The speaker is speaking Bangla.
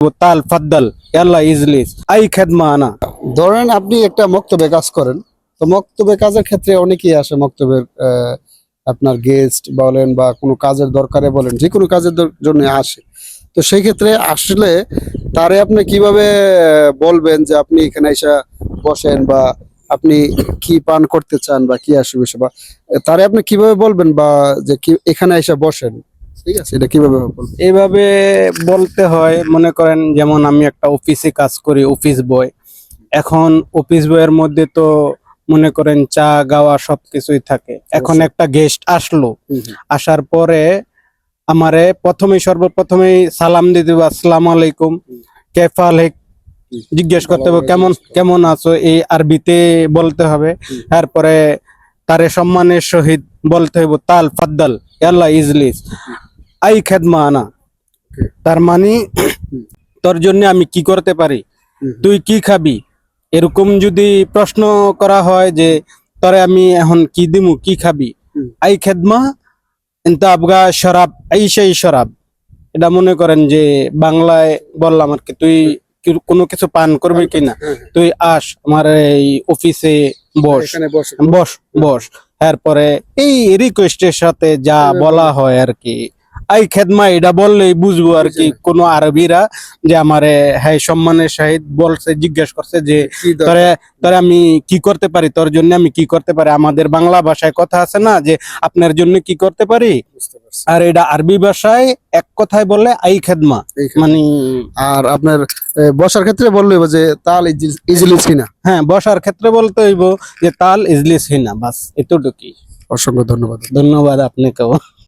তাল ফাদ্দাল ইয়াল্লা ইজলিস আই খেদমা আনা। ধরেন আপনি একটা মক্তবে কাজ করেন, তো মক্তবে কাজের ক্ষেত্রে অনেকেই আসে মক্তবের আপনার গেস্ট বলেন বা কোনো কাজের দরকারে বলেন, যে কোনো কাজের জন্য আসে। তো সেই ক্ষেত্রে আসলে তারে আপনি কিভাবে বলবেন যে আপনি এখানে এসে বসেন, বা আপনি কি পান করতে চান বা কি আসবে, বা তারে আপনি কিভাবে বলবেন বা যে কি এখানে এসে বসেন, ঠিক আছে, এটা কিভাবে বলবেন? এইভাবে বলতে হয়, মনে করেন যেমন আমি একটা অফিসে কাজ করি, অফিস বয়। এখন অফিস বয়ের মধ্যে তো মনে করেন চা গাওয়া সবকিছুই থাকে। এখন একটা গেস্ট আসলো, আসার পরে আমারে সর্বপ্রথমেই সালাম দিয়ে দেবো, আসসালামু আলাইকুম, কেফা আলেক, জিজ্ঞেস করতে হবে কেমন কেমন আছো, এই আরবিতে বলতে হবে। তারপরে তারে সম্মানের সহিত বলতে হইব তাল ফাদ্দাল ইয়াল্লা ইজলিস আই খেদমা আনা। তার মানে তোর জন্য আমি কি করতে পারি, তুই কি খাবি, এরকম যদি প্রশ্ন করা হয় যে তোরে আমি এখন কি দিমু, কি খাবি, আই খেদমা ইনতা আবগা শরাব আই সেই শরাব। এটা মনে করেন যে বাংলায় বললাম আর কি, তুই কোনো কিছু পান করবি কিনা, তুই আস আমার এই অফিসে বস, এখানে বসেন। বস বস। এরপরে এই রিকোয়েস্টের সাথে যা বলা হয় আর কি, আই খেদমা, এটা বললেই বুঝবো আর কি কোন আরবিরা যে আমারে হ্যাঁ সম্মানের সহিত বলছে, জিজ্ঞেস করছে যে তোরে তোরে আমি কি করতে পারি, তোর জন্য আমি কি করতে পারি। আমাদের বাংলা ভাষায় কথা আছে না যে আপনার জন্য কি করতে পারি, আর এটা আরবি ভাষায় এক কথায় বললে আই খেদমা মানে। আর আপনার বসার ক্ষেত্রে বললে যে তাল ইজলিস হিনা। হ্যাঁ, বসার ক্ষেত্রে বলতে হইব যে তাল ইজলিস হিনা, বাস এতটুকুই। অসংখ্য ধন্যবাদ। ধন্যবাদ আপনাকেও।